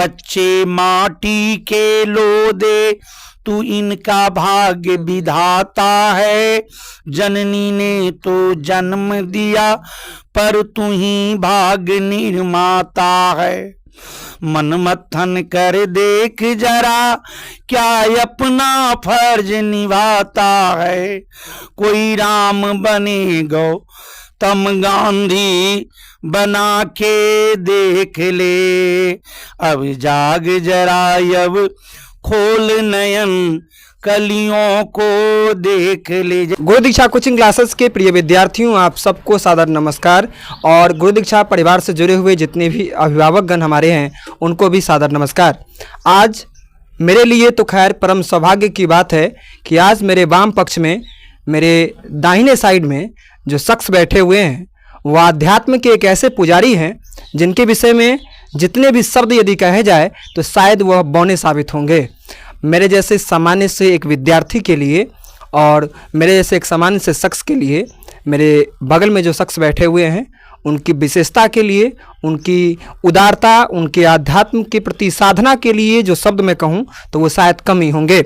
बच्चे माटी के लोदे, तू इनका भाग्य विधाता है। जननी ने तो जन्म दिया, पर तू ही भाग्य निर्माता है। मन मथन कर देख जरा, क्या अपना फर्ज निभाता है। कोई राम बने गौतम गांधी, बना के देख ले। अब जाग जरा, अब खोल नयन, कलियों को देख ले। गुरु दीक्षा कोचिंग क्लासेस के प्रिय विद्यार्थियों, आप सबको सादर नमस्कार। और गुरु दीक्षा परिवार से जुड़े हुए जितने भी अभिभावकगण हमारे हैं, उनको भी सादर नमस्कार। आज मेरे लिए तो खैर परम सौभाग्य की बात है कि आज मेरे वाम पक्ष में, मेरे दाहिने साइड में जो शख्स बैठे हुए हैं, वो आध्यात्म के एक ऐसे पुजारी हैं जिनके विषय में जितने भी शब्द यदि कहे जाए तो शायद वह बौने साबित होंगे। मेरे जैसे सामान्य से एक विद्यार्थी के लिए और मेरे जैसे एक सामान्य से शख्स के लिए, मेरे बगल में जो शख्स बैठे हुए हैं, उनकी विशेषता के लिए, उनकी उदारता, उनके आध्यात्म के प्रति साधना के लिए जो शब्द मैं कहूँ तो वो शायद कम ही होंगे।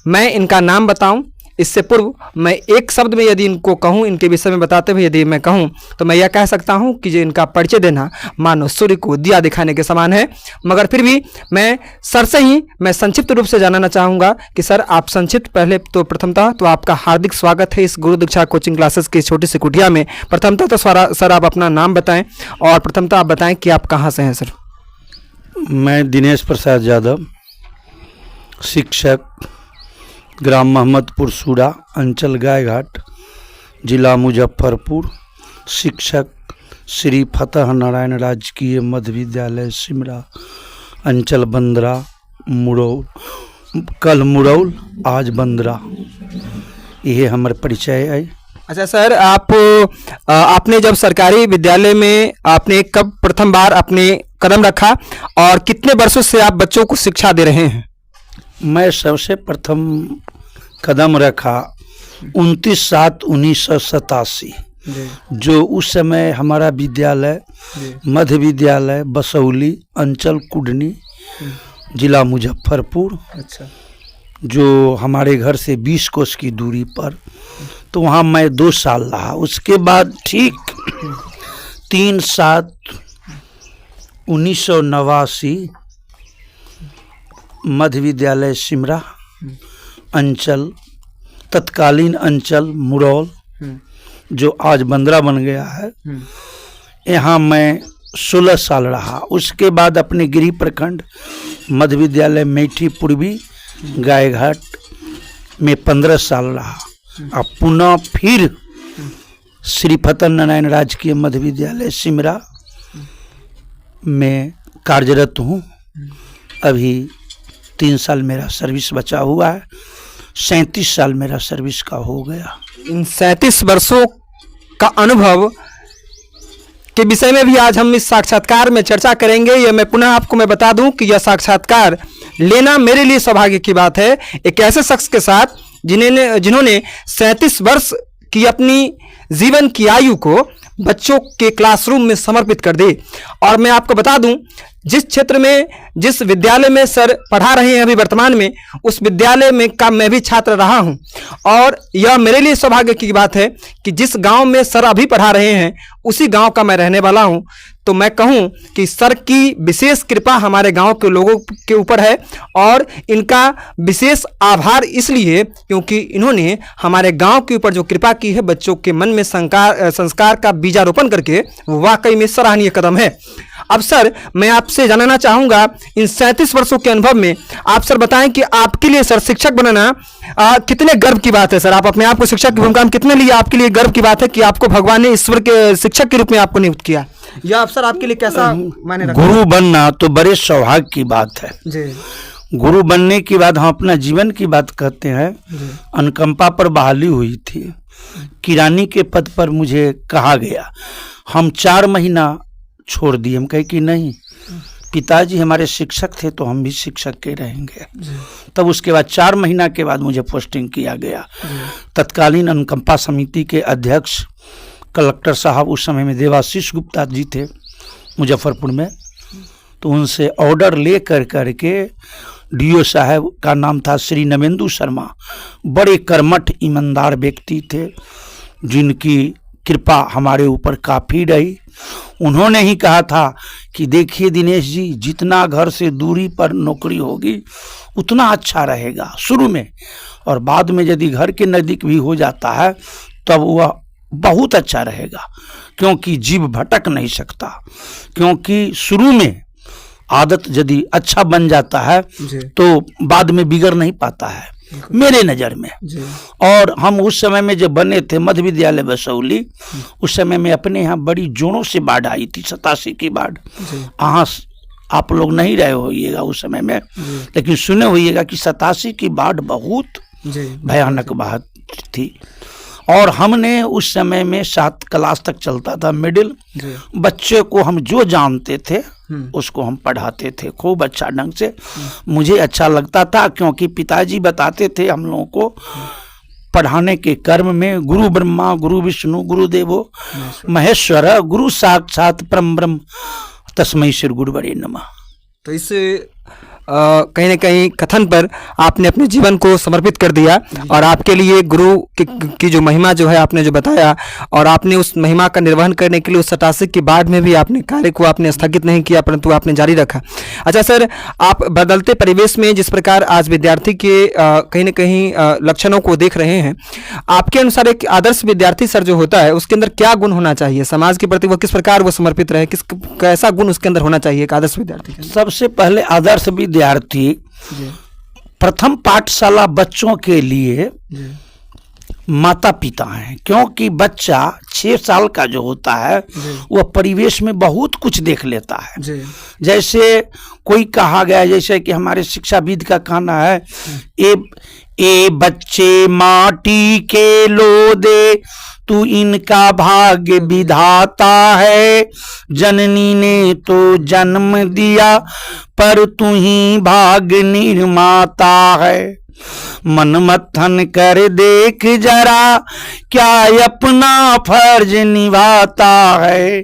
मैं इनका नाम बताऊँ इससे पूर्व मैं एक शब्द में यदि इनको कहूँ, इनके विषय में बताते हुए यदि मैं कहूँ तो मैं यह कह सकता हूँ कि जो इनका परिचय देना मानो सूर्य को दिया दिखाने के समान है। मगर फिर भी मैं सर से ही मैं संक्षिप्त रूप से जानना चाहूँगा कि सर आप संक्षिप्त, पहले तो प्रथमतः तो आपका हार्दिक स्वागत है इस गुरु दीक्षा कोचिंग क्लासेस की छोटी सी कुटिया में। प्रथमतः तो सर आप अपना नाम बताएँ और प्रथमतः आप बताएँ कि आप कहाँ से हैं सर। मैं दिनेश प्रसाद यादव, शिक्षक, ग्राम मोहम्मदपुर सूरा, अंचल गायघाट, जिला मुजफ्फरपुर, शिक्षक श्री फतेह नारायण राजकीय मध्य विद्यालय सिमरा, अंचल बंदरा, मुरौल, कल मुरौल आज बंदरा। ये हमारे परिचय है। अच्छा सर, आपने जब सरकारी विद्यालय में आपने कब प्रथम बार अपने कदम रखा और कितने वर्षों से आप बच्चों को शिक्षा दे रहे हैं? मैं सबसे प्रथम कदम रखा 29/7/1987, जो उस समय हमारा विद्यालय मध्य विद्यालय बसौली, अंचल कुडनी, जिला मुजफ्फरपुर, अच्छा, जो हमारे घर से 20 कोस की दूरी पर, तो वहाँ मैं 2 साल रहा। उसके बाद ठीक 3/7/1989 मध्य विद्यालय सिमरा, अंचल तत्कालीन अंचल मुरौल, जो आज बंदरा बन गया है, यहाँ मैं 16 साल रहा। उसके बाद अपने गृह प्रखंड मध्य विद्यालय मेठी पूर्वी गायघाट में 15 साल रहा। अब पुनः फिर श्री फतेह नारायण राजकीय मध्य विद्यालय सिमरा में कार्यरत हूँ। अभी 3 साल मेरा सर्विस बचा हुआ है, 37 साल मेरा सर्विस का हो गया। इन 37 वर्षों का अनुभव के विषय में भी आज हम इस साक्षात्कार में चर्चा करेंगे। यह मैं पुनः आपको मैं बता दूं कि यह साक्षात्कार लेना मेरे लिए सौभाग्य की बात है, एक ऐसे शख्स के साथ जिन्होंने 37 वर्ष की अपनी जीवन की आयु को बच्चों के क्लासरूम में समर्पित कर दी। और मैं आपको बता दूं, जिस क्षेत्र में, जिस विद्यालय में सर पढ़ा रहे हैं अभी वर्तमान में, उस विद्यालय में का मैं भी छात्र रहा हूं। और यह मेरे लिए सौभाग्य की बात है कि जिस गांव में सर अभी पढ़ा रहे हैं उसी गांव का मैं रहने वाला हूं। तो मैं कहूं कि सर की विशेष कृपा हमारे गांव के लोगों के ऊपर है और इनका विशेष आभार इसलिए क्योंकि इन्होंने हमारे गांव के ऊपर जो कृपा की है, बच्चों के मन में संस्कार का बीजारोपण करके, वाकई में सराहनीय कदम है। अब सर मैं आपसे जानना चाहूँगा, इन 37 वर्षों के अनुभव में आप सर बताएं कि आपके लिए सर शिक्षक बनना कितने गर्व की बात है। सर आप अपने आप को शिक्षक की भूमिका में कितने लिए आपके लिए गर्व की बात है कि आपको भगवान ने ईश्वर के शिक्षक के रूप में आपको नियुक्त किया? यह अवसर आपके लिए कैसा मायने रखता है? गुरु बनना तो बड़े सौभाग्य की बात है जी। गुरु बनने के बाद हम अपना जीवन की बात कहते हैं। अनुकंपा पर बहाली हुई थी, किरानी के पद पर मुझे कहा गया। हम 4 महीना छोड़ दिए। हम कहे कि नहीं, पिताजी हमारे शिक्षक थे तो हम भी शिक्षक के रहेंगे। तब उसके बाद 4 महीना के बाद मुझे पोस्टिंग किया गया। तत्कालीन अनुकंपा समिति के अध्यक्ष कलेक्टर साहब उस समय में देवाशीष गुप्ता जी थे मुजफ्फरपुर में। तो उनसे ऑर्डर ले करके डीओ साहब का नाम था श्री नवेंदु शर्मा, बड़े कर्मठ ईमानदार व्यक्ति थे जिनकी कृपा हमारे ऊपर काफ़ी रही। उन्होंने ही कहा था कि देखिए दिनेश जी, जितना घर से दूरी पर नौकरी होगी उतना अच्छा रहेगा शुरू में, और बाद में यदि घर के नज़दीक भी हो जाता है तब वह बहुत अच्छा रहेगा, क्योंकि जीव भटक नहीं सकता, क्योंकि शुरू में आदत यदि अच्छा बन जाता है तो बाद में बिगड़ नहीं पाता है मेरे नज़र में। और हम उस समय में जब बने थे मध्य विद्यालय बसौली, उस समय में अपने यहाँ बड़ी जोरों से बाढ़ आई थी, 87 की बाढ़। यहाँ आप लोग नहीं रहे होइएगा उस समय में, लेकिन सुने होइएगा कि 87 की बाढ़ बहुत भयानक बाढ़ थी। और हमने उस समय में 7 क्लास तक चलता था मिडिल, बच्चे को हम जो जानते थे उसको हम पढ़ाते थे खूब अच्छा ढंग से। मुझे अच्छा लगता था क्योंकि पिताजी बताते थे हम लोगों को पढ़ाने के कर्म में गुरु ब्रह्मा गुरु विष्णु गुरु देवो महेश्वर गुरु साक्षात परम ब्रह्म तस्मै श्री गुरुवरे नमः। तो इस कहीं न कहीं कथन पर आपने अपने जीवन को समर्पित कर दिया, और आपके लिए गुरु की जो महिमा जो है आपने जो बताया, और आपने उस महिमा का निर्वहन करने के लिए उस 87 की बाढ़ में भी आपने कार्य को आपने स्थगित नहीं किया, परंतु आपने जारी रखा। अच्छा सर, आप बदलते परिवेश में जिस प्रकार आज विद्यार्थी के कहीं न कहीं लक्षणों को देख रहे हैं, आपके अनुसार एक आदर्श विद्यार्थी सर जो होता है उसके अंदर क्या गुण होना चाहिए, समाज के प्रति वो किस प्रकार वो समर्पित रहे, कैसा गुण उसके अंदर होना चाहिए एक आदर्श विद्यार्थी के? सबसे पहले आदर्श विद्यार्थी प्रथम पाठशाला बच्चों के लिए माता पिता हैं, क्योंकि बच्चा 6 साल का जो होता है वह परिवेश में बहुत कुछ देख लेता है। जैसे कोई कहा गया, जैसे कि हमारे शिक्षाविद का कहना है, ए बच्चे माटी के लोदे तू इनका भाग्य विधाता है, जननी ने तो जन्म दिया पर तू ही भाग्य निर्माता है। मन मथन कर देख जरा क्या अपना फर्ज निभाता है,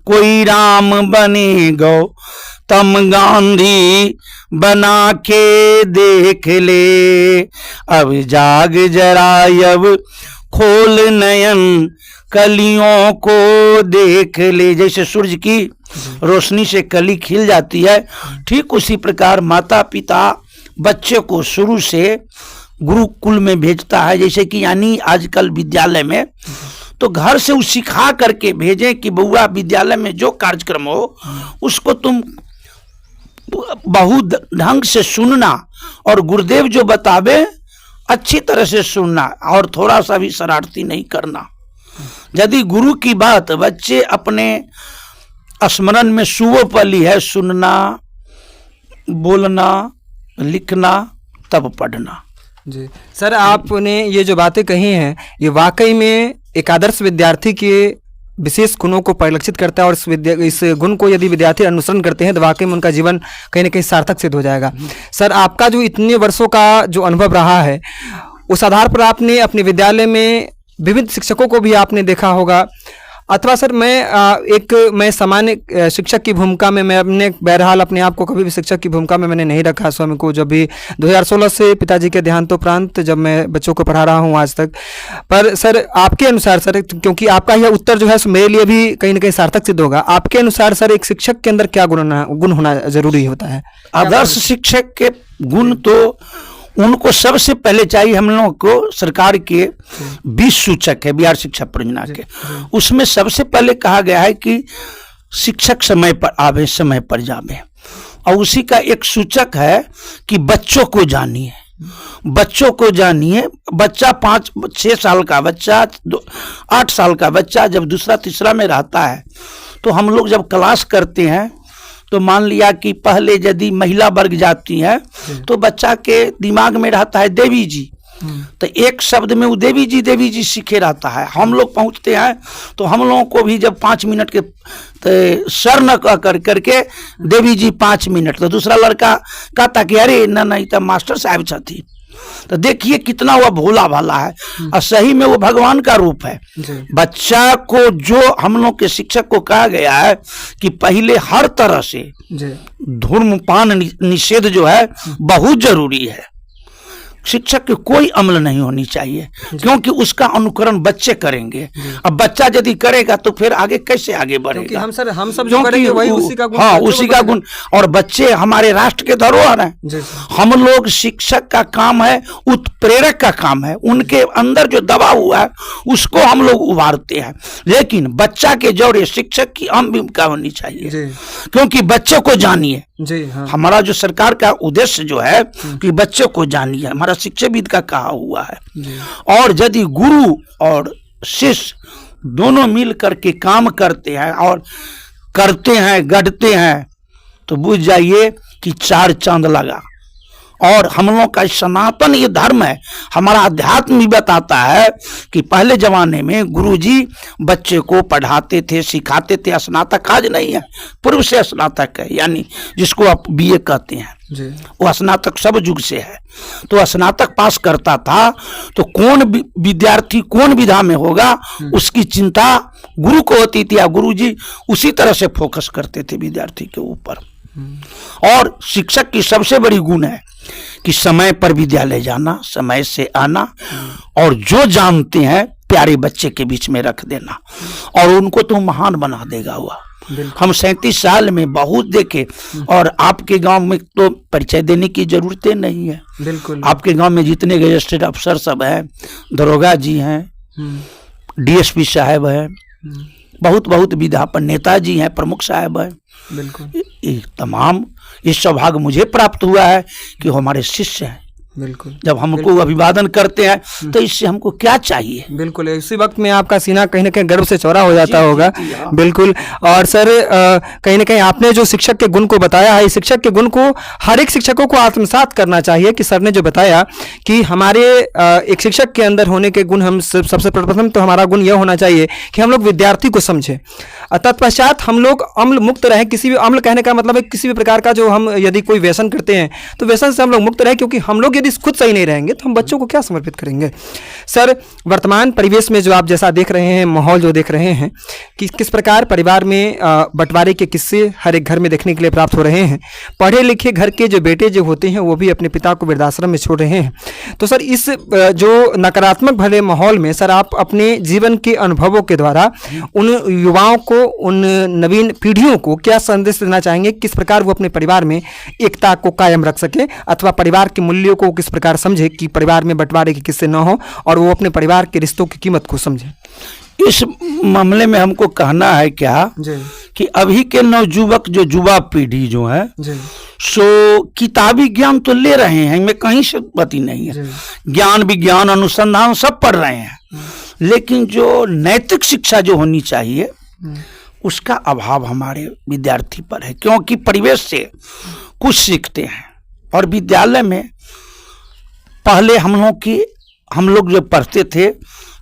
कोई राम बने गौतम गांधी बना के देख ले, अब जाग जरा अब खोल नयन कलियों को देख ले। जैसे सूरज की रोशनी से कली खिल जाती है, ठीक उसी प्रकार माता पिता बच्चे को शुरू से गुरुकुल में भेजता है। जैसे कि यानी आजकल विद्यालय में तो घर से वो सिखा करके भेजें कि बउआ विद्यालय में जो कार्यक्रम हो उसको तुम बहुत ढंग से सुनना, और गुरुदेव जो बतावे अच्छी तरह से सुनना, और थोड़ा सा भी शरारती नहीं करना। यदि गुरु की बात बच्चे अपने स्मरण में सुवोपली है, सुनना, बोलना, लिखना, तब पढ़ना। जी सर, आपने ये जो बातें कही हैं ये वाकई में एक आदर्श विद्यार्थी के विशेष गुणों को परिलक्षित करता है, और इस गुण को यदि विद्यार्थी अनुसरण करते हैं तो वाकई में उनका जीवन कहीं ना कहीं सार्थक सिद्ध हो जाएगा। सर, आपका जो इतने वर्षों का जो अनुभव रहा है, उस आधार पर आपने अपने विद्यालय में विविध शिक्षकों को भी आपने देखा होगा, अथवा सर मैं सामान्य शिक्षक की भूमिका में मैं बहरहाल अपने आप को कभी भी शिक्षक की भूमिका में मैंने नहीं रखा स्वयं को। जब भी 2016 से पिताजी के देहांतोपरांत जब मैं बच्चों को पढ़ा रहा हूं आज तक, पर सर आपके अनुसार सर, क्योंकि आपका यह उत्तर जो है मेरे लिए भी कहीं ना कहीं सार्थक सिद्ध होगा, आपके अनुसार सर एक शिक्षक के अंदर क्या गुण होना जरूरी होता है? आदर्श शिक्षक के गुण तो उनको सबसे पहले चाहिए, हम लोगों को सरकार के 20 सूचक है बिहार शिक्षा परियोजना के, उसमें सबसे पहले कहा गया है कि शिक्षक समय पर आवे समय पर जावे, और उसी का एक सूचक है कि बच्चों को जानिए, बच्चों को जानिए। बच्चा 5-6 साल का बच्चा, 8 साल का बच्चा जब दूसरा तीसरा में रहता है तो हम लोग जब क्लास करते हैं तो मान लिया कि पहले यदि महिला वर्ग जाती है तो बच्चा के दिमाग में रहता है देवी जी, तो एक शब्द में वो देवी जी सीखे रहता है। हम लोग पहुंचते हैं तो हम लोगों को भी जब 5 मिनट के सर न करके देवी जी 5 मिनट, तो दूसरा लड़का कहता कि अरे ना नहीं तो मास्टर साहब छथी, तो देखिए कितना वह भोला भाला है और सही में वो भगवान का रूप है। बच्चा को जो हम लोग के शिक्षक को कहा गया है कि पहले हर तरह से धूम्रपान निषेध जो है बहुत जरूरी है। शिक्षक की कोई अमल नहीं होनी चाहिए, क्योंकि उसका अनुकरण बच्चे करेंगे। अब बच्चा यदि करेगा तो फिर आगे कैसे आगे बढ़ेगा? हम सब जो करेंगे वही उसी का गुण। हाँ, उसी का गुण। और बच्चे हमारे राष्ट्र के धरोहर हैं। हम लोग, शिक्षक का काम है, उत्प्रेरक का काम है, उनके अंदर जो दबा हुआ है उसको हम लोग उभारते हैं। लेकिन बच्चा के जौरे शिक्षक की अहम भूमिका होनी चाहिए, क्योंकि बच्चे को जानिए। हमारा जो सरकार का उद्देश्य जो है कि बच्चे को जानिए, हमारा शिक्षाविद का कहा हुआ है। और यदि गुरु और शिष्य दोनों मिल करके काम करते हैं और करते हैं, गढ़ते हैं, तो बुझ जाइए कि 4 चांद लगा। और हम लोग का सनातन ये धर्म है, हमारा अध्यात्म भी बताता है कि पहले जमाने में गुरुजी बच्चे को पढ़ाते थे, सिखाते थे। स्नातक आज नहीं है, पूर्व से स्नातक है, यानी जिसको आप बीए कहते हैं वो स्नातक सब युग से है। तो स्नातक पास करता था तो कौन विद्यार्थी कौन विधा में होगा उसकी चिंता गुरु को होती थी, और गुरुजी उसी तरह से फोकस करते थे विद्यार्थी के ऊपर। और शिक्षक की सबसे बड़ी गुण है कि समय पर विद्यालय जाना, समय से आना, और जो जानते हैं प्यारे बच्चे के बीच में रख देना, और उनको तो महान बना देगा हुआ। हम 37 साल में बहुत देखे, और आपके गांव में तो परिचय देने की जरूरत नहीं है। बिल्कुल, आपके गांव में जितने गजेस्टेड अफसर सब हैं, दरोगा जी हैं, डीएसपी साहब हैं, बहुत बहुत विधापन नेताजी हैं, प्रमुख साहब हैं। बिल्कुल, ये तमाम ये सौभाग्य मुझे प्राप्त हुआ है कि वो हमारे शिष्य हैं। बिल्कुल, जब हमको अभिवादन करते हैं तो इससे हमको क्या चाहिए? बिल्कुल, इसी वक्त में आपका सीना कहीं ना कहीं गर्व से चौड़ा हो जाता होगा। बिल्कुल। और सर, कहीं ना कहीं आपने जो शिक्षक के गुण को बताया है, इस शिक्षक के गुण को हर एक शिक्षकों को आत्मसात करना चाहिए कि सर ने जो बताया कि हमारे एक शिक्षक के अंदर होने के गुण, हम सबसे प्रथम तो हमारा गुण यह होना चाहिए कि हम लोग विद्यार्थी को समझें, तत्पश्चात हम लोग अम्ल मुक्त रहें। किसी भी, अम्ल कहने का मतलब है किसी भी प्रकार का जो हम यदि कोई व्यसन करते हैं तो व्यसन से हम लोग मुक्त रहें, क्योंकि हम लोग यदि खुद सही नहीं रहेंगे तो हम बच्चों को क्या समर्पित करेंगे? सर, वर्तमान परिवेश में जो आप जैसा देख रहे हैं, माहौल जो देख रहे हैं कि किस प्रकार परिवार में बंटवारे के किस्से हर एक घर में देखने के लिए प्राप्त हो रहे हैं। पढ़े लिखे घर के जो बेटे जो होते हैं वो भी अपने पिता को वृद्धाश्रम में छोड़ रहे हैं। तो सर, इस जो नकारात्मक भले माहौल में सर आप अपने जीवन के अनुभवों के द्वारा उन युवाओं को, उन नवीन पीढ़ियों को क्या संदेश देना चाहेंगे? किस प्रकार वो अपने परिवार में एकता को कायम रख सके, अथवा परिवार के मूल्यों को किस प्रकार समझे कि परिवार में बंटवारे के किस्से न हो और वो अपने परिवार के रिश्तों की कीमत को समझे? इस मामले में हमको कहना है क्या कि अभी के नवयुवक, जो युवा पीढ़ी जो है, सो किताबी ज्ञान तो ले रहे हैं, इनमें कहीं से बाती नहीं है, ज्ञान विज्ञान अनुसंधान सब पढ़ रहे हैं, लेकिन जो नैतिक शिक्षा जो होनी चाहिए उसका अभाव हमारे विद्यार्थी पर है। क्योंकि परिवेश से कुछ सीखते हैं, और विद्यालय में पहले हम लोग जब पढ़ते थे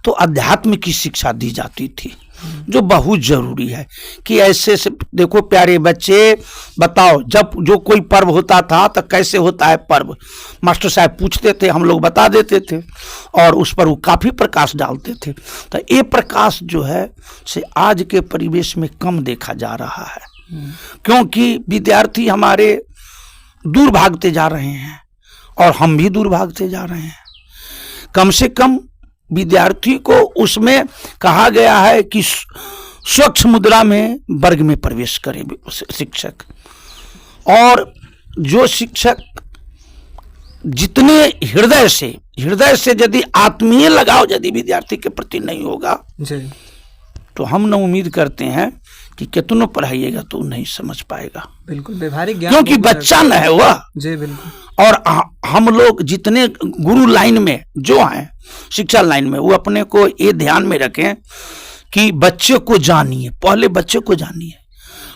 तो अध्यात्म की शिक्षा दी जाती थी, जो बहुत जरूरी है कि ऐसे से देखो प्यारे बच्चे, बताओ जब जो कोई पर्व होता था तो कैसे होता है पर्व, मास्टर साहब पूछते थे, हम लोग बता देते थे, और उस पर वो काफ़ी प्रकाश डालते थे। तो ये प्रकाश जो है से आज के परिवेश में कम देखा जा रहा है, क्योंकि विद्यार्थी हमारे दूर भागते जा रहे हैं और हम भी दूर भागते जा रहे हैं। कम से कम विद्यार्थी को उसमें कहा गया है कि स्वच्छ मुद्रा में वर्ग में प्रवेश करे शिक्षक, और जो शिक्षक जितने हृदय से यदि आत्मीय लगाव यदि विद्यार्थी के प्रति नहीं होगा तो हम न उम्मीद करते हैं कि कितनों पढ़ाइएगा तो नहीं समझ पाएगा। बिल्कुल, व्यवहारिक ज्ञान, क्योंकि बच्चा न है वह। जी बिल्कुल। और हम लोग जितने गुरु लाइन में जो हैं, शिक्षा लाइन में, वो अपने को ये ध्यान में रखें कि बच्चे को जानिए, पहले बच्चे को जानिए।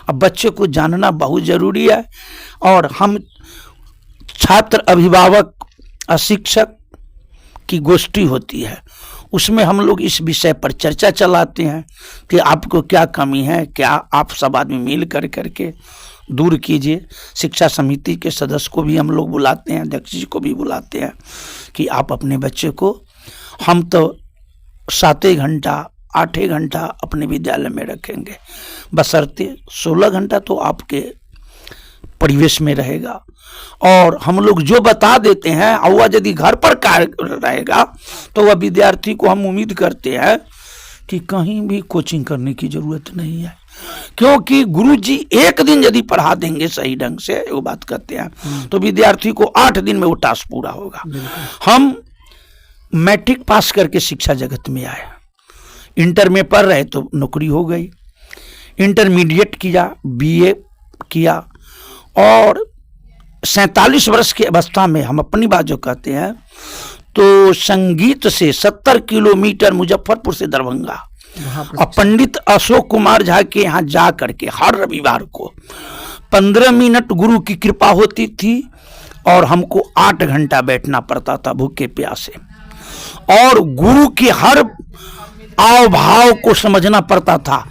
अब बच्चे को जानना बहुत जरूरी है, और हम छात्र, अभिभावक, शिक्षक की गोष्ठी होती है, उसमें हम लोग इस विषय पर चर्चा चलाते हैं कि आपको क्या कमी है, क्या आप सब आदमी मिल करके दूर कीजिए। शिक्षा समिति के सदस्य को भी हम लोग बुलाते हैं, अध्यक्ष जी को भी बुलाते हैं कि आप अपने बच्चे को, हम तो 7 घंटा 8 घंटा अपने विद्यालय में रखेंगे, बशर्ते 16 घंटा तो आपके परिवेश में रहेगा। और हम लोग जो बता देते हैं और वह यदि घर पर कार्य रहेगा तो वह विद्यार्थी को हम उम्मीद करते हैं कि कहीं भी कोचिंग करने की जरूरत नहीं है, क्योंकि गुरुजी एक दिन यदि पढ़ा देंगे सही ढंग से, वो बात करते हैं, तो विद्यार्थी को 8 दिन में वो टास्क पूरा होगा। हम मैट्रिक पास करके शिक्षा जगत में आए, इंटर में पढ़ रहे तो नौकरी हो गई, इंटरमीडिएट किया, बीए किया, और 47 वर्ष की अवस्था में हम अपनी बात जो कहते हैं तो संगीत से 70 किलोमीटर मुजफ्फरपुर से दरभंगा और पंडित अशोक कुमार झा के यहाँ जा करके हर रविवार को 15 मिनट गुरु की कृपा होती थी और हमको 8 घंटा बैठना पड़ता था भूखे प्यासे, और गुरु के हर आव भाव को समझना पड़ता था।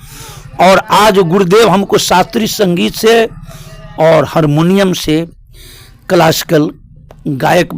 और आज गुरुदेव हमको शास्त्रीय संगीत से और हारमोनियम से क्लासिकल गायक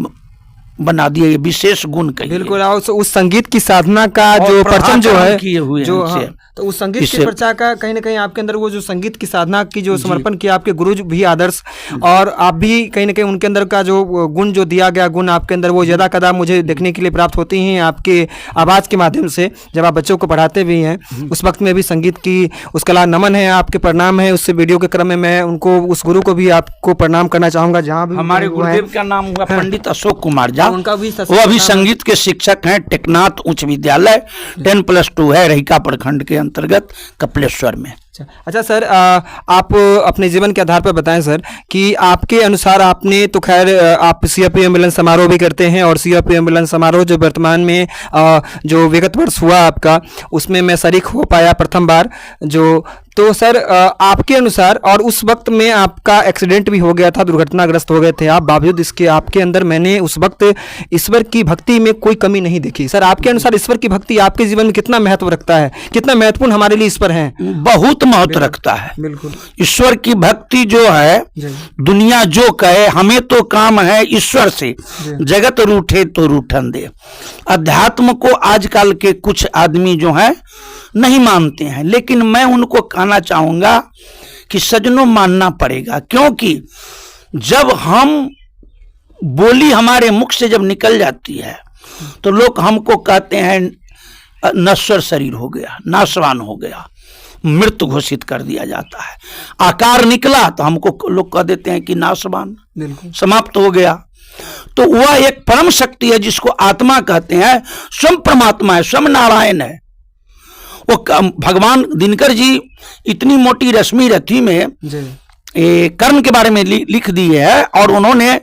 बना दिए, ये विशेष गुण कहिए। बिल्कुल, उस संगीत की साधना का जो परचम जो है, किए हुए जो हैं, तो उस संगीत की प्रचार का कहीं ना कहीं आपके अंदर वो जो संगीत की साधना की जो समर्पण किया आपके गुरु भी आदर्श, और आप भी कहीं ना कहीं उनके अंदर का जो गुण जो दिया गया गुण आपके अंदर वो ज़्यादा कदा मुझे देखने के लिए प्राप्त होती हैं आपके आवाज़ के माध्यम से। जब आप बच्चों को पढ़ाते भी हैं उस वक्त में भी संगीत की उस कला नमन है, आपके प्रणाम है। उससे वीडियो के क्रम में मैं उनको, उस गुरु को भी आपको प्रणाम करना चाहूँगा जहाँ भी हमारे गुरुदेव का नाम हुआ पंडित अशोक कुमार झा, उनका भी वो अभी संगीत के शिक्षक हैं, टेकनाथ उच्च विद्यालय 10+2 है, रहिका प्रखंड के अंतर्गत कपिलेश्वर में। अच्छा सर, आप अपने जीवन के आधार पर बताएं सर कि आपके अनुसार, आपने तो खैर आप CRPF मिलन समारोह भी करते हैं, और CRPF मिलन समारोह जो वर्तमान में जो विगत वर्ष हुआ आपका, उसमें मैं शरीक हो पाया प्रथम बार। जो तो सर आपके अनुसार, और उस वक्त में आपका एक्सीडेंट भी हो गया था, दुर्घटनाग्रस्त हो गए थे आप, बावजूद इसके आपके अंदर मैंने उस वक्त ईश्वर की भक्ति में कोई कमी नहीं देखी। सर आपके अनुसार ईश्वर की भक्ति आपके जीवन में कितना महत्व रखता है, कितना महत्वपूर्ण हमारे लिए ईश्वर है? बहुत महत्व रखता है। बिल्कुल, ईश्वर की भक्ति जो है, दुनिया जो कहे हमें तो काम है ईश्वर से, जगत रूठे तो रूठन दे। अध्यात्म को आजकल के कुछ आदमी जो है नहीं मानते हैं, लेकिन मैं उनको कहना चाहूंगा कि सजनों मानना पड़ेगा, क्योंकि जब हम बोली हमारे मुख से जब निकल जाती है तो लोग हमको कहते हैं नश्वर शरीर हो गया, नाशवान हो गया, मृत घोषित कर दिया जाता है। आकार निकला तो हमको लोग कह देते हैं कि नाशवान, समाप्त हो गया। तो वह एक परम शक्ति है जिसको आत्मा कहते हैं, स्वयं परमात्मा है, स्वयं नारायण है। वो भगवान दिनकर जी इतनी मोटी रश्मि रथी में कर्म के बारे में लिख दी है, और उन्होंने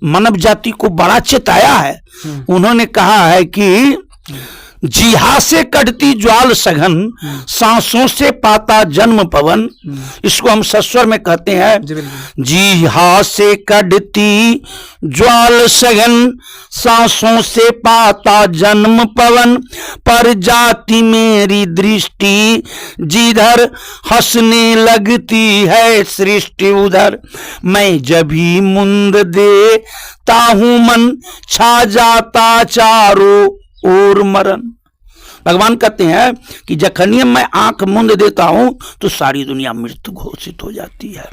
मानव जाति को बड़ा चेताया है। उन्होंने कहा है कि जिहा से कटती ज्वाल सघन, सांसों से पाता जन्म पवन। इसको हम सस्वर में कहते हैं, जिहा से कटती ज्वाल सघन, सांसों से पाता जन्म पवन। पर जाती मेरी दृष्टि जिधर, हंसने लगती है सृष्टि उधर। मैं जब भी मुंद देता हूं मन, छा जाता चारों और मरण। भगवान कहते हैं कि जखनिए मैं आंख मूंद देता हूं तो सारी दुनिया मृत घोषित हो जाती है।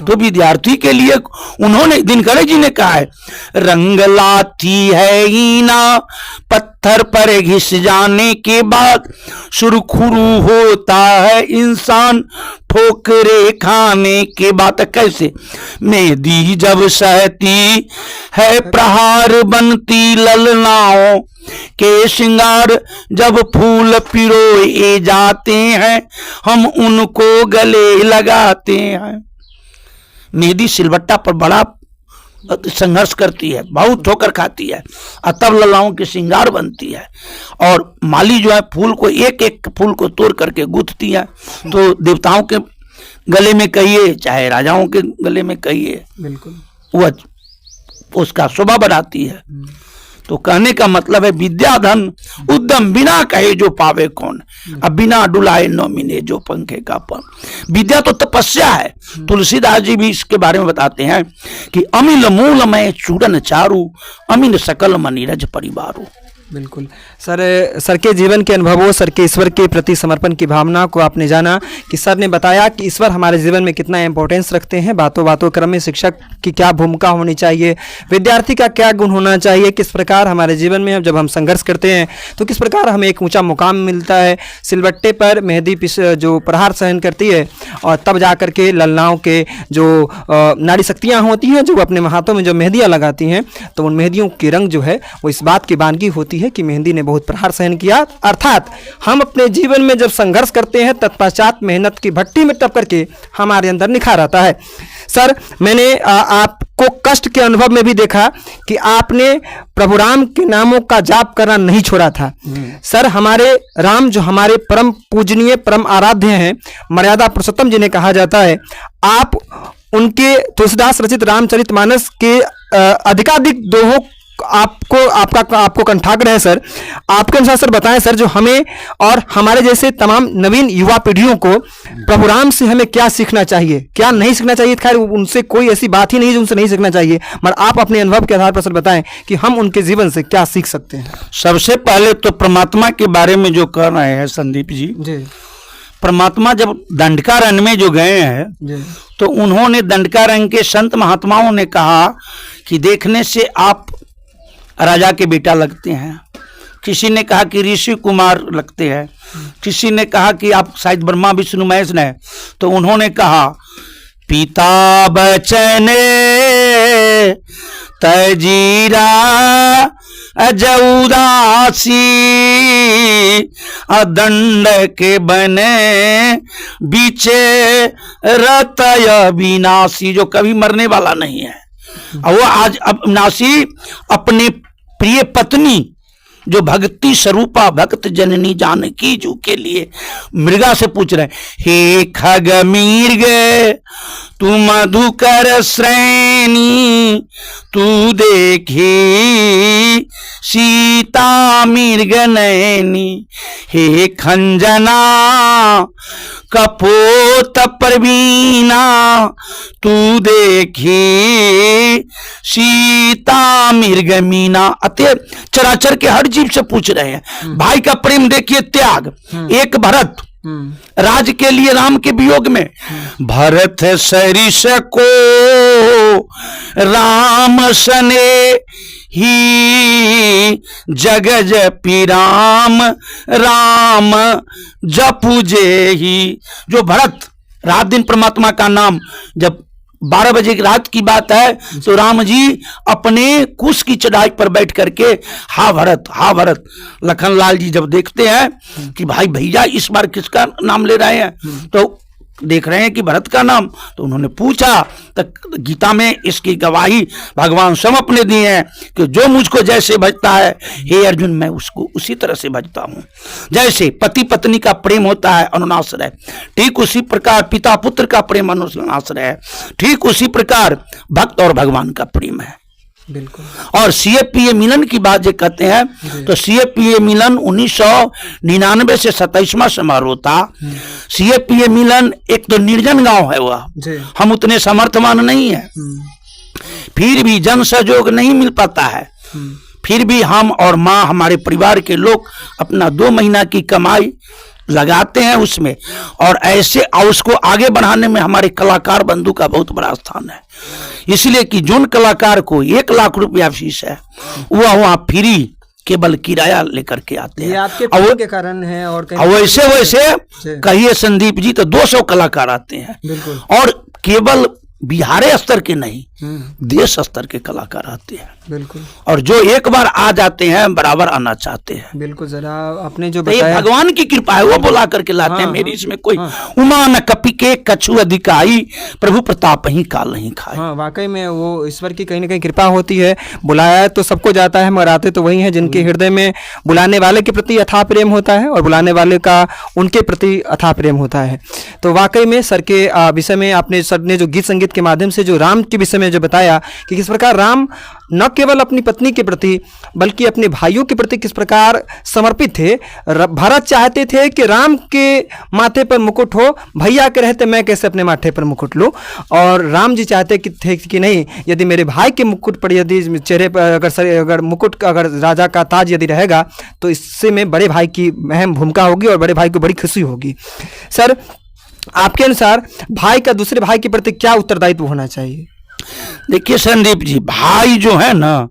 तो विद्यार्थी के लिए उन्होंने, दिनकर जी ने कहा है, रंग लाती है ईना पत्थर पर घिस जाने के बाद, सुरखुरू होता है इंसान ठोकरे खाने के बाद। कैसे? मेदी जब सहती है प्रहार, बनती ललनाओं के श्रृंगार। जब फूल पिरोए जाते हैं हम उनको गले लगाते हैं। मेहंदी सिलबट्टा पर बड़ा संघर्ष करती है, बहुत ठोकर खाती है, और तब ललाओं के श्रृंगार बनती है। और माली जो है फूल को, एक एक फूल को तोड़ करके गूंथती है। तो देवताओं के गले में कहिए चाहे राजाओं के गले में कहिए, बिल्कुल वह उसका शोभा बढ़ाती है। तो कहने का मतलब है विद्या धन उद्यम बिना कहे जो पावे कौन, अब बिना डुलाए न मिले जो पंखे का पन। विद्या तो तपस्या है। तुलसीदास जी भी इसके बारे में बताते हैं कि अमिल मूल में चूड़न चारू, अमिल सकल मनीरज परिवारू। बिल्कुल सर के जीवन के अनुभवों, सर के ईश्वर के प्रति समर्पण की भावना को आपने जाना कि सर ने बताया कि ईश्वर हमारे जीवन में कितना इंपॉर्टेंस रखते हैं। बातों बातों क्रम में शिक्षक की क्या भूमिका होनी चाहिए, विद्यार्थी का क्या गुण होना चाहिए, किस प्रकार हमारे जीवन में जब हम संघर्ष करते हैं तो किस प्रकार हमें एक ऊंचा मुकाम मिलता है। सिलबट्टे पर मेहंदी जो प्रहार सहन करती है और तब जा कर के ललनाओं के जो नारी शक्तियाँ होती हैं जो अपने हाथों में जो मेहंदियाँ लगाती हैं, तो उन मेहंदियों की रंग जो है वो इस बात की बानगी होती है कि मेहंदी ने बहुत प्रहार सहन किया। अर्थात हम अपने जीवन में जब संघर्ष करते हैं तत्पश्चात मेहनत की भट्टी में टप करके हमारे अंदर निखार आता है। सर मैंने आपको कष्ट के अनुभव में भी देखा कि आपने प्रभु राम के नामों का जाप करना नहीं छोड़ा था। सर हमारे राम जो हमारे परम पूजनीय परम आराध्य हैं, मर्यादा पुरुषोत्तम जिन्हें कहा जाता है, आप उनके तुलसीदास रचित रामचरितमानस के अधिकाधिक दोहों आपको कंठाग्र है। सर आपके अनुसार सर बताएं सर, जो हमें और हमारे जैसे तमाम नवीन युवा पीढ़ियों को प्रभु राम से हमें क्या सीखना चाहिए, क्या नहीं सीखना चाहिए। खैर उनसे कोई ऐसी बात ही नहीं जो उनसे नहीं सीखना चाहिए, मगर आप अपने अनुभव के आधार पर सर बताएं कि हम उनके जीवन से क्या सीख सकते हैं। सबसे पहले तो परमात्मा के बारे में जो कह रहे हैं संदीप जी, परमात्मा जब दंडकारण्य में जो गए हैं तो उन्होंने दंडकारण्य के संत महात्माओं ने कहा कि देखने से आप राजा के बेटा लगते हैं, किसी ने कहा कि ऋषि कुमार लगते हैं, किसी ने कहा कि आप शायद ब्रह्मा विष्णु महेश ने, तो उन्होंने कहा पिता बचने तजीरा अजउदासी अदंड के बने बीचे रतय विनाशी, जो कभी मरने वाला नहीं है। और वो आज अविनाशी अपने प्रिय पत्नी जो भक्ति स्वरूपा भक्त जननी जानकी जू के लिए मृगा से पूछ रहे, हे खग मीर्ग तू मधुकर श्रेणी तू देखी सीता मृग नैनी, हे खंजना कपोत प्रवीणा तू देखी सीता मृग मीना। अतः चराचर के हर जीव से पूछ रहे हैं। भाई का प्रेम देखिए, त्याग। एक भरत राज के लिए राम के वियोग में, भरत सरिस को राम सने ही जग जपी राम राम जपू जे ही। जो भरत रात दिन परमात्मा का नाम, जब 12 बजे की रात की बात है तो राम जी अपने कुश की चढ़ाई पर बैठ करके हा भरत लखनलाल जी जब देखते हैं कि भाई भैया इस बार किसका नाम ले रहे हैं, तो देख रहे हैं कि भरत का नाम, तो उन्होंने पूछा। तो गीता में इसकी गवाही भगवान स्वयं अपने दिए हैं कि जो मुझको जैसे भजता है हे अर्जुन मैं उसको उसी तरह से भजता हूं। जैसे पति पत्नी का प्रेम होता है अनुनाश्रय, ठीक उसी प्रकार पिता पुत्र का प्रेम अनुनाश्रय है, ठीक उसी प्रकार भक्त और भगवान का प्रेम है। बिल्कुल। और सीएपीए मिलन की बात जो कहते हैं तो सीएपीए मिलन 1999 से 27वां समारोह था। सीएपीए मिलन एक तो निर्जन गांव है, वह हम उतने समर्थवान नहीं है, फिर भी जन सहयोग नहीं मिल पाता है, फिर भी हम और माँ हमारे परिवार के लोग अपना 2 महीना की कमाई लगाते हैं उसमें, और ऐसे उसको आगे बढ़ाने में हमारे कलाकार बंधु का बहुत बड़ा स्थान है। इसलिए कि जोन कलाकार को 1 लाख रुपया फीस है वह वहाँ फ्री केवल किराया लेकर के आते हैं। आपके के कारण है। और वैसे कहिए संदीप जी तो 200 कलाकार आते हैं, और केवल बिहार स्तर के नहीं देश स्तर के कलाकार आते हैं। बिल्कुल। और जो एक बार आ जाते हैं बराबर आना चाहते हैं। बिल्कुल। जरा आपने जो बताया भगवान की कृपा है, वो बुला करके लाते हैं। मेरी इसमें कोई उमा न कपि के कछु अधिकाई प्रभु प्रताप ही काल नहीं खाए। वाकई में वो ईश्वर की कहीं ना कहीं कृपा होती है। बुलाया तो सबको जाता है, मगर आते तो वही है जिनके हृदय में बुलाने वाले के प्रति अथाह प्रेम होता है और बुलाने वाले का उनके प्रति अथाह प्रेम होता है। तो वाकई में सर के विषय में आपने सर ने जो गीत संगीत संकेत के माध्यम से जो राम के विषय में जो बताया कि किस प्रकार राम न केवल अपनी पत्नी के प्रति बल्कि अपने भाइयों के प्रति किस प्रकार समर्पित थे। भरत चाहते थे कि राम के माथे पर मुकुट हो, भैया के रहते मैं कैसे अपने माथे पर मुकुट लूँ, और राम जी चाहते थे कि नहीं, यदि मेरे भाई के मुकुट पर यदि चेहरे पर अगर मुकुट अगर राजा का ताज यदि रहेगा तो इससे में बड़े भाई की अहम भूमिका होगी और बड़े भाई को बड़ी खुशी होगी। सर, आपके अनुसार भाई का दूसरे भाई के प्रति क्या उत्तरदायित्व होना चाहिए? देखिए संदीप जी, भाई जो है ना,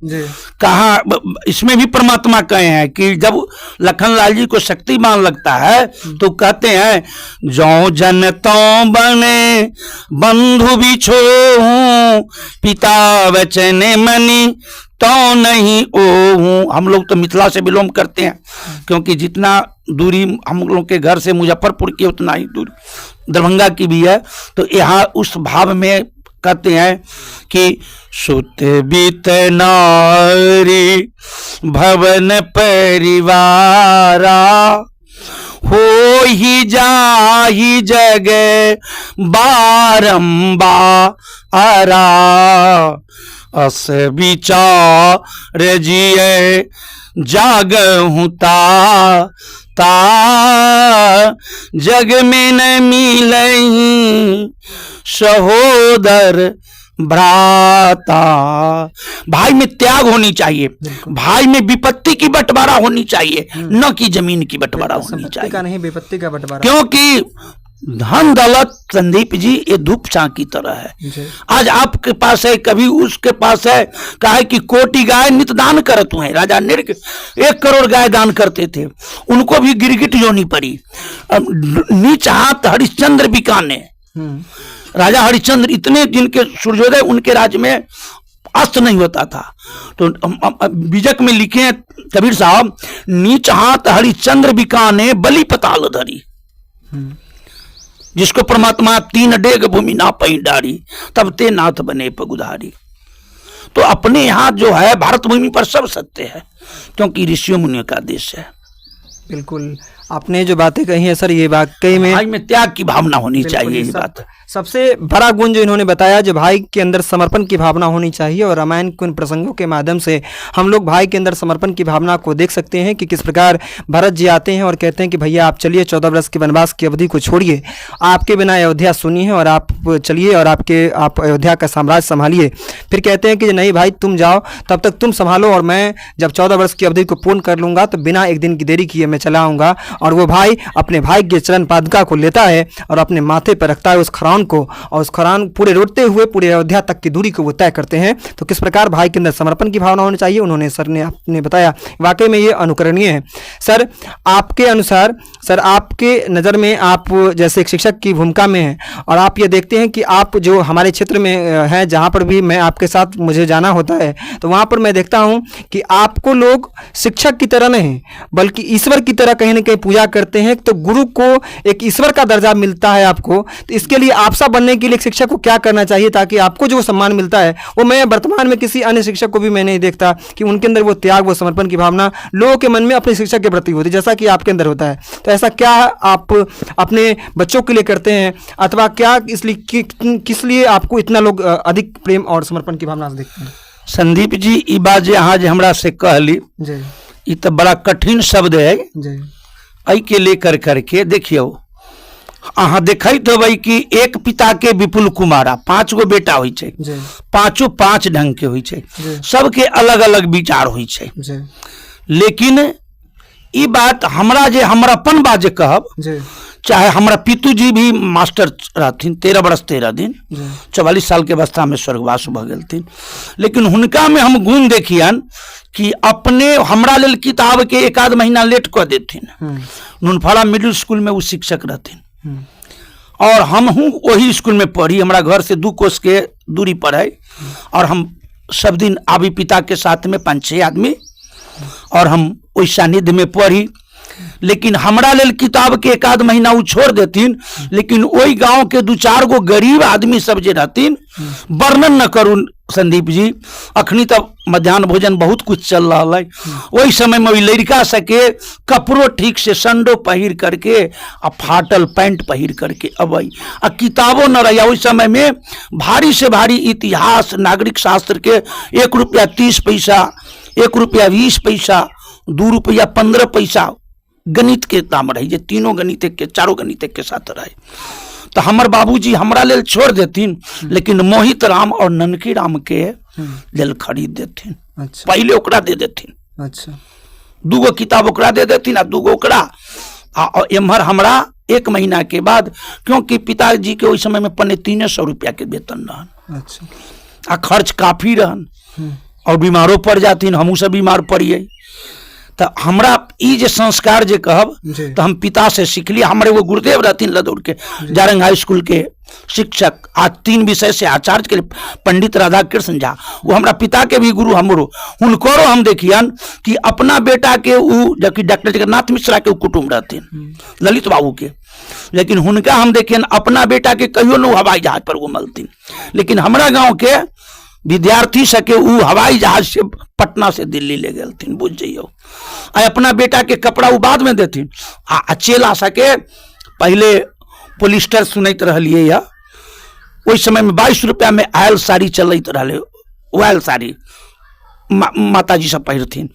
कहा इसमें भी परमात्मा कहे हैं कि जब लखनलाल जी को शक्तिमान लगता है तो कहते हैं, जो जन तो बने बंधु बिछो पिता वचन मनी तो नहीं ओ। हम लोग तो मिथिला से बिलोंग करते हैं, क्योंकि जितना दूरी हम लोग के घर से मुजफ्फरपुर की उतना ही दूरी दरभंगा की भी है। तो यहाँ उस भाव में कहते हैं कि सुत बीत नारी भवन परिवारा हो ही जा ही जगह बारंबारा अस विचार जिए जागहूँ ता जग में न मिलहीं सहोदर भ्राता। भाई में त्याग होनी चाहिए, भाई में विपत्ति की बंटवारा होनी चाहिए, न कि जमीन की बंटवारा होनी चाहिए का नहीं, विपत्ति का बंटवारा। क्योंकि धन दौलत संदीप जी ये धूप छां की तरह है। आज आपके पास है, कभी उसके पास है, कहा है कि कोटि गाय नित दान करत हुए। राजा निर्ग 1 करोड़ गाय दान करते थे, उनको भी गिरगिट योनी पड़ी। नीच हाथ हरिश्चंद्र बिकाने, राजा हरिश्चंद्र इतने जिनके सूर्योदय उनके राज्य में अस्त नहीं होता था। तो बीजक में लिखे हैं कबीर साहब, नीच हाथ हरिश्चंद्र बिकाने बलि पताल धरी। जिसको परमात्मा 3 डेग भूमि ना पई डारी, तब ते नाथ बने पगुधारी। तो अपने यहाँ जो है भारत भूमि पर सब सत्य है, क्योंकि ऋषियों मुनियों का देश है। बिल्कुल, आपने जो बातें कही है सर, ये वाकई में भाई में त्याग की भावना होनी चाहिए। ये बात सबसे बड़ा गुण जो इन्होंने बताया, जो भाई के अंदर समर्पण की भावना होनी चाहिए। और रामायण के उन प्रसंगों के माध्यम से हम लोग भाई के अंदर समर्पण की भावना को देख सकते हैं कि किस प्रकार भरत जी आते हैं और कहते हैं कि भैया आप चलिए, 14 वर्ष के वनवास की अवधि को छोड़िए, आपके बिना अयोध्या सुनी है और आप चलिए और आप अयोध्या का साम्राज्य संभालिए। फिर कहते हैं कि नहीं भाई तुम जाओ, तब तक तुम संभालो, और मैं जब 14 वर्ष की अवधि को पूर्ण कर लूँगा तो बिना एक दिन की देरी किए मैं चला आऊँगा। और वो भाई अपने भाई के चरण पादुका को लेता है और अपने माथे पर रखता है उस खरान को, और उस खरान पूरे रोते हुए पूरे अयोध्या तक की दूरी को वो तय करते हैं। तो किस प्रकार भाई के अंदर समर्पण की भावना होनी चाहिए, उन्होंने सर ने आपने बताया, वाकई में ये अनुकरणीय है। सर, आपके अनुसार, सर आपके नज़र में, आप जैसे एक शिक्षक की भूमिका में हैं और आप ये देखते हैं कि आप जो हमारे क्षेत्र में हैं, जहाँ पर भी मैं आपके साथ मुझे जाना होता है, तो वहाँ पर मैं देखता हूँ कि आपको लोग शिक्षक की तरह नहीं बल्कि ईश्वर की तरह कहीं ना कहीं पूजा करते हैं। तो गुरु को एक ईश्वर का दर्जा मिलता है आपको, तो इसके लिए आप सा बनने के लिए एक शिक्षक को क्या करना चाहिए ताकि आपको जो सम्मान मिलता है वो मैं वर्तमान में किसी अन्य शिक्षक को भी मैं नहीं देखता कि उनके अंदर वो त्याग, वो समर्पण की भावना लोगों के मन में अपने शिक्षक के प्रति होती, जैसा कि आपके अंदर होता है। तो ऐसा क्या आप अपने बच्चों के लिए करते हैं, अथवा क्या इसलिए किस लिए आपको इतना लोग अधिक प्रेम और समर्पण की भावना से देखते हैं? संदीप जी, ई बात जे अहाँ जे हमरा से कहली, ई तो बड़ा कठिन शब्द है। आई के लेकर करके देखियो, अहाँ देखते हो कि एक पिता के विपुल कुमारा 5 गो बेटा होई छे, पांचों 5 ढंग के होई छे, सबके अलग अलग विचार होई छे। लेकिन ई बात हमरा जे हमरापन बा जे कहब, चाहे हमारा पितुजी भी मास्टर रहथिन, 13 बरस 13 दिन, 44 साल के अवस्था में स्वर्गवास भ गेलथिन। लेकिन हुनका में हम गुण देखियन कि अपने हमरा लेल किताब के 1 महीना लेट कर देथिन। नुनफाड़ा मिडिल स्कूल में वो शिक्षक रहथिन और हम हूँ वही स्कूल में पढ़ी, हमारा घर से 2 कोस के दूरी पर है। और हम सब दिन आबी पिता के साथ में 5-6 आदमी, और हम वही सानिध्य में पढ़ी। लेकिन हमरा लेल किताब के 1 महीना वो छोड़ देथिन। लेकिन वही गांव के 2-4 गो गरीब आदमी सब जे रहथिन, वर्णन न करू संदीप जी, अखनी तब मध्याह्न भोजन बहुत कुछ चल रहा है। वही समय में लड़का सके कपड़ो ठीक से संडो पहिर करके आ फाटल पैंट पहिर करके अबई आ किताबों न रहा। उस समय में भारी से भारी इतिहास नागरिक शास्त्र के 1 रुपया 30 पैसा, 1 रुपया 20 पैसा, 2 रुपया 15 पैसा गणित के दाम रही। जे तीनों गणित के, चारों गणित के साथ रहे। तो हमार बाबूजी हमरा लेल छोड़ देथिन, लेकिन मोहित राम और ननकी राम के लेल खरीद देथिन। अच्छा। पहले ओकरा दे देथिन। अच्छा। 2 किताब ओकरा दे देथिन आ 2 ओकरा। और एम्हर हमरा 1 महीना के बाद, क्योंकि पिताजी के उस समय में 300 रुपया के वेतन रहन। अच्छा। आ खर्च काफी रहन और बीमारों पड़ जाथिन, हमहू सब बीमार पड़िए। तो हमरा ई जे संस्कार जे कहब तो हम पिता से सीखली। हमारे वो गुरुदेव रहथिन लदौड़ के जारंग हाई स्कूल के शिक्षक, आज 3 विषय से आचार्य के पंडित राधा कृष्ण झा, वो हमरा पिता के भी गुरु हमरो। हुनकरो हम देखियन कि अपना बेटा के उ, जबकि डॉक्टर जगन्नाथ मिश्रा के कुटुम्ब रहथिन ललित बाबू के, लेकिन हुनका हम देखियन अपना बेटा के कहियो न हवाई जहाज पर घुमलथिन। लेकिन हमरा गाँव के विद्यार्थी सके उ हवाई जहाज से पटना से दिल्ली ले गलथिन, बुझ जाइयो। अपना बेटा के कपड़ा उ बाद में देथिन। आ चेला सके पहले पोलिस्टर सुनैत रहलिए या उस समय में 22 रुपया में आयल साड़ी चलत रहे। आयल साड़ी माता जी सब पहिरथिन।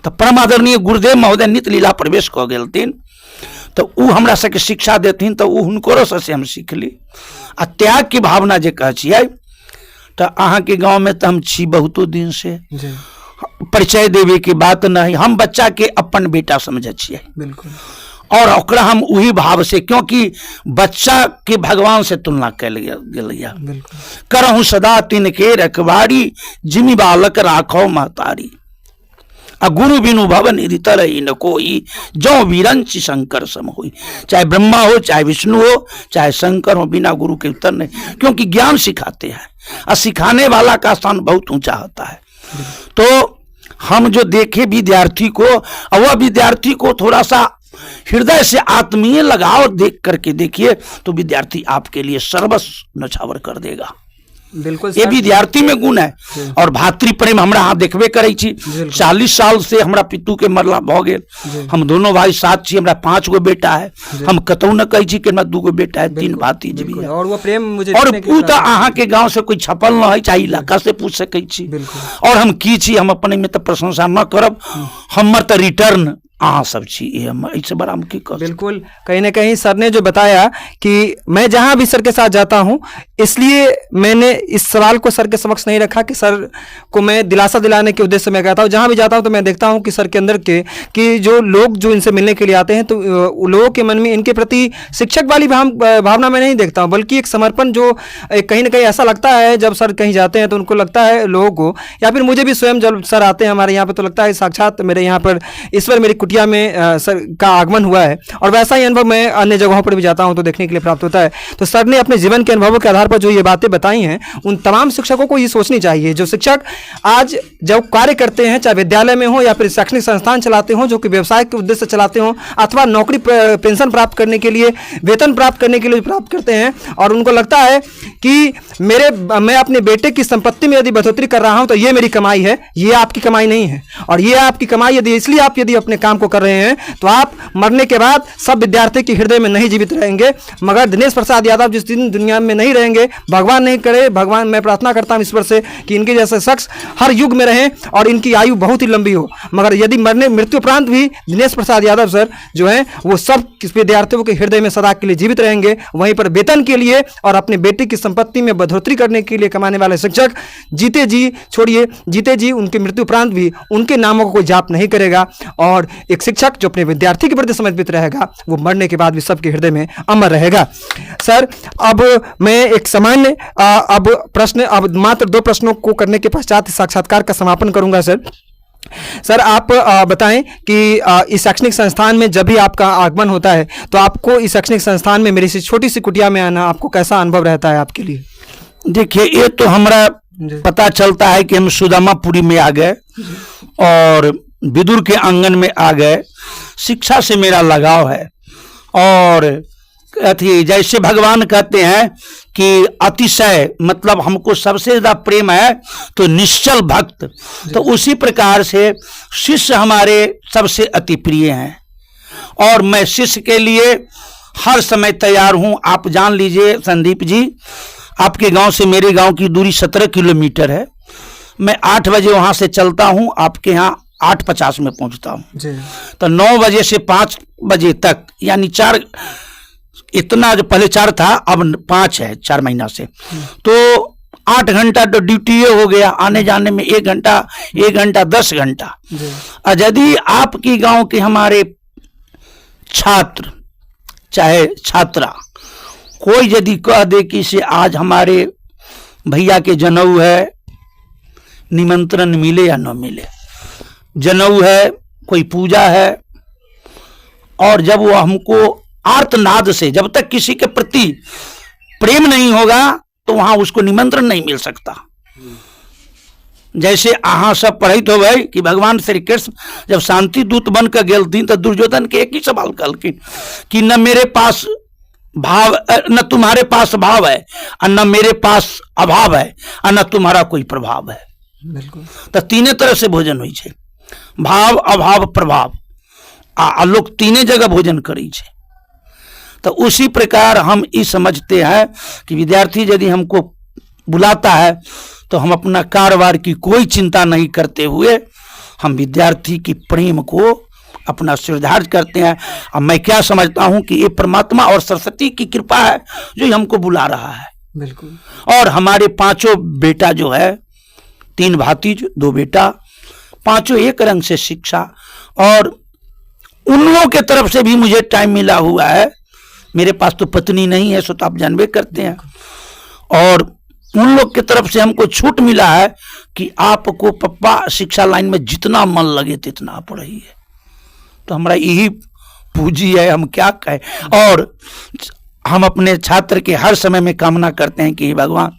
तो परम आदरणीय गुरुदेव महोदय नित्य लीला प्रवेश कऽ गेलथिन। तो उ हमरा सबके शिक्षा देथिन। तो उ हुनकरो से हम सीखली। आ त्याग की भावना जे कहै छियै, तो अहाँ के गांव में तो हम छी बहुतो दिन से, परिचय देवे के बात नहीं। हम बच्चा के अपन बेटा समझे छियै। बिल्कुल। और ओकरा हम वही भाव से, क्योंकि बच्चा के भगवान से तुलना कल गेलैया। करहु सदा तिनके रखवारी, जिमि बालक राखो महतारी। आ गुरु बिनु भवन तरही न कोई, जो विरंच शंकर सम होई। चाहे ब्रह्मा हो, चाहे विष्णु हो, चाहे शंकर हो, बिना गुरु के उत्तर नहीं। क्योंकि ज्ञान सिखाते हैं और सिखाने वाला का स्थान बहुत ऊंचा होता है। तो हम जो देखे विद्यार्थी को, और वह विद्यार्थी को थोड़ा सा हृदय से आत्मीय लगाव देख करके देखिए, तो विद्यार्थी आपके लिए सर्वस्व नछावर कर देगा। बिल्कुल। ये विद्यार्थी में गुण है। और भातृ प्रेम हमरा यहाँ देखबे करे छी। 40 साल से हमरा पितू के मरला भ गेल। हम दोनों भाई साथ छी। हमरा 5 गो बेटा है। हम कतौ न कही छी कि हमरा 2 गो बेटा है, 3 भातीजी भी है। और वो प्रेम मुझे, और उ तो अहाँ के गांव से कोई छपल न है, चाहे इलाका से पूछ सकै छी। और हम की छी, हम अपने में तो प्रशंसा न करब। हमर तो रिटर्न अहाँ सब छी, इससे बड़ा हम की कर। बिल्कुल। कहीं ना कहीं सर ने जो बताया कि मैं जहां भी सर के साथ जाता हूं, इसलिए मैंने इस सवाल को सर के समक्ष नहीं रखा कि सर को मैं दिलासा दिलाने के उद्देश्य से मैं कहता हूं। जहां भी जाता हूं तो मैं देखता हूं कि सर के अंदर के कि जो लोग जो इनसे मिलने के लिए आते हैं, तो लोगों के मन में इनके प्रति शिक्षक वाली भावना मैं नहीं देखता हूं, बल्कि एक समर्पण जो कहीं ना कहीं ऐसा लगता है। जब सर कहीं जाते हैं तो उनको लगता है लोगों को, या फिर मुझे भी स्वयं जब सर आते हैं हमारे यहाँ पर, तो लगता है साक्षात मेरे यहाँ पर ईश्वर मेरी कुटिया में सर का आगमन हुआ है। और वैसा ही अनुभव मैं अन्य जगहों पर भी जाता हूं तो देखने के लिए प्राप्त होता है। तो सर ने अपने जीवन के अनुभवों के आधार पर जो ये बातें बताई हैं, उन तमाम शिक्षकों को ये सोचनी चाहिए। जो शिक्षक आज जब कार्य करते हैं, चाहे विद्यालय में हो या फिर शैक्षणिक संस्थान चलाते हो, जो कि व्यवसाय के उद्देश्य से चलाते हो, अथवा नौकरी पेंशन प्राप्त करने के लिए, वेतन प्राप्त करने के लिए प्राप्त करते हैं, और उनको लगता है कि मैं अपने बेटे की संपत्ति में यदि बढ़ोतरी कर रहा हूं तो ये मेरी कमाई है। ये आपकी कमाई नहीं है। और ये आपकी कमाई यदि इसलिए आप यदि अपने काम को कर रहे हैं, तो आप मरने के बाद सब विद्यार्थी के हृदय में नहीं जीवित रहेंगे। मगर दिनेश प्रसाद यादव जिस दिन दुनिया में नहीं रहेंगे, भगवान नहीं करे, भगवान, मैं प्रार्थना करता हूं ईश्वर से कि इनके जैसे शख्स हर युग में रहें और इनकी आयु बहुत ही लंबी हो। मगर यदि मृत्यु उपरांत भी दिनेश प्रसाद यादव सर जो हैं, वो सब विद्यार्थियों के हृदय में सदा के लिए जीवित रहेंगे। वहीं पर वेतन के लिए और अपने बेटे की संपत्ति में बढ़ोतरी करने के लिए कमाने वाले शिक्षक जीते जी उनके मृत्यु उपरांत भी उनके नामों को कोई जाप नहीं करेगा। और एक शिक्षक जो अपने विद्यार्थी के प्रति समर्पित रहेगा, वो मरने के बाद भी सबके हृदय में अमर रहेगा। सर, अब मैं एक सामान्य अब मात्र 2 प्रश्नों को करने के पश्चात साक्षात्कार का समापन करूंगा। सर आप बताएं कि इस शैक्षणिक संस्थान में जब भी आपका आगमन होता है, तो आपको इस शैक्षणिक संस्थान में मेरी छोटी सी कुटिया में आना आपको कैसा अनुभव रहता है आपके लिए? देखिए, ये तो हमारा पता चलता है कि हम सुदामापुरी में आ गए और विदुर के आंगन में आ गए। शिक्षा से मेरा लगाव है और अथी जैसे भगवान कहते हैं कि अतिशय मतलब हमको सबसे ज्यादा प्रेम है तो निश्चल भक्त, तो उसी प्रकार से शिष्य हमारे सबसे अति प्रिय हैं और मैं शिष्य के लिए हर समय तैयार हूं। आप जान लीजिए संदीप जी, आपके गांव से मेरे गांव की दूरी 17 किलोमीटर है। मैं 8 बजे वहां से चलता हूं, आपके यहाँ 8:50 में पहुंचता हूं। तो 9 बजे से 5 बजे तक यानी 4, इतना जो पहले 4 था अब 5 है 4 महीना से, तो 8 घंटा तो ड्यूटी हो गया, आने जाने में 1 घंटा 10 घंटा। और यदि आपकी गांव के हमारे छात्र चाहे छात्रा कोई यदि कह दे कि से आज हमारे भैया के जनेऊ है, निमंत्रण मिले या न मिले, जनेऊ है, कोई पूजा है, और जब वो हमको आर्तनाद से, जब तक किसी के प्रति प्रेम नहीं होगा तो वहां उसको निमंत्रण नहीं मिल सकता। जैसे अहाँ सब पढ़ित हो भाई कि भगवान श्री कृष्ण जब शांति दूत बनकर गेलथिन तो दुर्योधन के एक ही सवाल कहलखिन कि न मेरे पास भाव, न तुम्हारे पास भाव है और न मेरे पास अभाव है और न तुम्हारा कोई प्रभाव है। बिल्कुल। तो तीने तरह से भोजन होइ छै, भाव अभाव प्रभाव, आ लोग तीने जगह भोजन करै छै। तो उसी प्रकार हम ये समझते हैं कि विद्यार्थी यदि हमको बुलाता है तो हम अपना कारोबार की कोई चिंता नहीं करते हुए हम विद्यार्थी की प्रेम को अपना सिरधार्य करते हैं। और मैं क्या समझता हूं कि ये परमात्मा और सरस्वती की कृपा है जो हमको बुला रहा है। बिल्कुल। और हमारे 5 बेटा जो है, 3 भातीज 2 बेटा, 5 एक रंग से शिक्षा, और उन लोगों के तरफ से भी मुझे टाइम मिला हुआ है। मेरे पास तो पत्नी नहीं है, सो तो आप जानबे करते हैं, और उन लोग की तरफ से हमको छूट मिला है कि आपको पप्पा शिक्षा लाइन में जितना मन लगे तितना पढ़िए। तो हमारा यही पूंजी है, हम क्या कहें। और हम अपने छात्र के हर समय में कामना करते हैं कि भगवान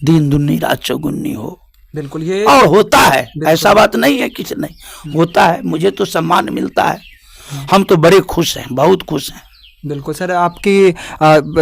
दिन दुनी रात चौगुनी हो। बिल्कुल। ये और होता है, ऐसा बात नहीं है किसी नहीं, होता है। मुझे तो सम्मान मिलता है, हम तो बड़े खुश हैं, बहुत खुश हैं। बिल्कुल सर, आपकी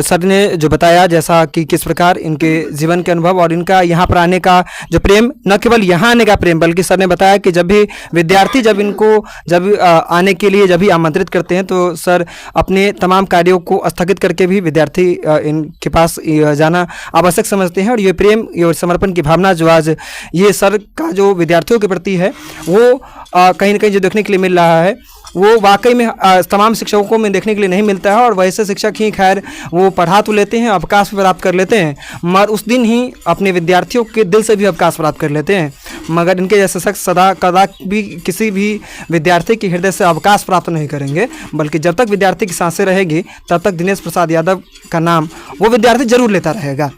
सर ने जो बताया जैसा कि किस प्रकार इनके जीवन के अनुभव और इनका यहाँ पर आने का जो प्रेम, न केवल यहाँ आने का प्रेम बल्कि सर ने बताया कि जब भी विद्यार्थी जब आने के लिए जब भी आमंत्रित करते हैं तो सर अपने तमाम कार्यों को स्थगित करके भी विद्यार्थी इनके पास जाना आवश्यक समझते हैं। और ये प्रेम और समर्पण की भावना जो आज ये सर का जो विद्यार्थियों के प्रति है वो कहीं ना कहीं जो देखने के लिए मिल रहा है वो वाकई में तमाम शिक्षकों में देखने के लिए नहीं मिलता है। और वैसे शिक्षक ही खैर वो पढ़ा तो लेते हैं, अवकाश प्राप्त कर लेते हैं, मगर उस दिन ही अपने विद्यार्थियों के दिल से भी अवकाश प्राप्त कर लेते हैं। मगर इनके जैसे शख्स सदा कदा भी किसी भी विद्यार्थी के हृदय से अवकाश प्राप्त नहीं करेंगे, बल्कि जब तक विद्यार्थी की सांसें रहेगी तब तक दिनेश प्रसाद यादव का नाम वो विद्यार्थी जरूर लेता रहेगा।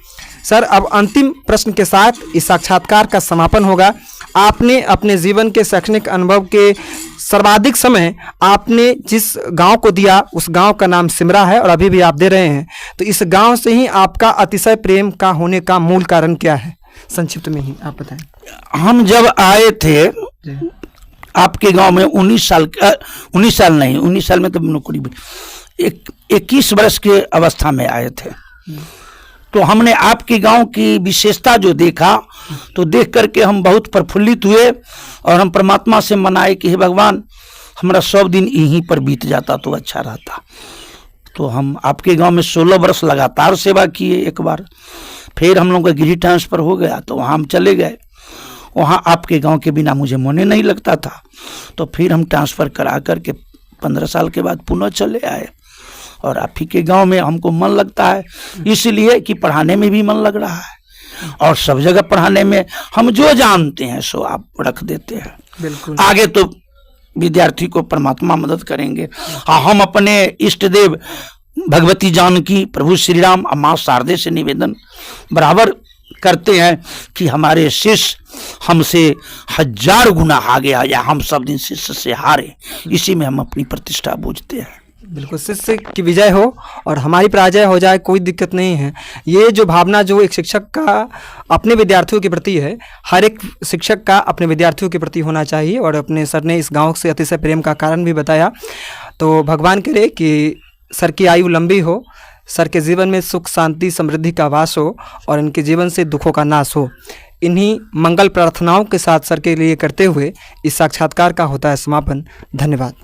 सर, अब अंतिम प्रश्न के साथ इस साक्षात्कार का समापन होगा। आपने अपने जीवन के शैक्षणिक अनुभव के सर्वाधिक समय आपने जिस गांव को दिया उस गांव का नाम सिमरा है और अभी भी आप दे रहे हैं, तो इस गांव से ही आपका अतिशय प्रेम का होने का मूल कारण क्या है? संक्षिप्त में ही आप बताएं। हम जब आए थे आपके गांव में 19 साल में तो नौकरी 21 वर्ष के अवस्था में आए थे, तो हमने आपके गांव की विशेषता जो देखा तो देख करके हम बहुत प्रफुल्लित हुए और हम परमात्मा से मनाए कि हे भगवान हमारा 100 दिन यहीं पर बीत जाता तो अच्छा रहता। तो हम आपके गांव में 16 वर्ष लगातार सेवा किए। एक बार फिर हम लोग का गिरी ट्रांसफ़र हो गया तो वहाँ हम चले गए। वहाँ आपके गांव के बिना मुझे मन नहीं लगता था, तो फिर हम ट्रांसफ़र करा करके 15 साल के बाद पुनः चले आए। और आप ही के गांव में हमको मन लगता है, इसलिए कि पढ़ाने में भी मन लग रहा है और सब जगह पढ़ाने में हम जो जानते हैं सो आप रख देते हैं। बिल्कुल। आगे तो विद्यार्थी को परमात्मा मदद करेंगे। हम अपने इष्ट देव भगवती जानकी, प्रभु श्री राम और माँ शारदे से निवेदन बराबर करते हैं कि हमारे शिष्य हमसे 1000 गुना आगे आ या हम सब दिन शिष्य से हारे, इसी में हम अपनी प्रतिष्ठा बूझते हैं। बिल्कुल, शिष्य की विजय हो और हमारी पराजय हो जाए कोई दिक्कत नहीं है। ये जो भावना जो एक शिक्षक का अपने विद्यार्थियों के प्रति है, हर एक शिक्षक का अपने विद्यार्थियों के प्रति होना चाहिए। और अपने सर ने इस गांव से अतिशय प्रेम का कारण भी बताया। तो भगवान करे कि सर की आयु लंबी हो, सर के जीवन में सुख शांति समृद्धि का वास हो और इनके जीवन से दुखों का नाश हो। इन्हीं मंगल प्रार्थनाओं के साथ सर के लिए करते हुए इस साक्षात्कार का होता है समापन। धन्यवाद।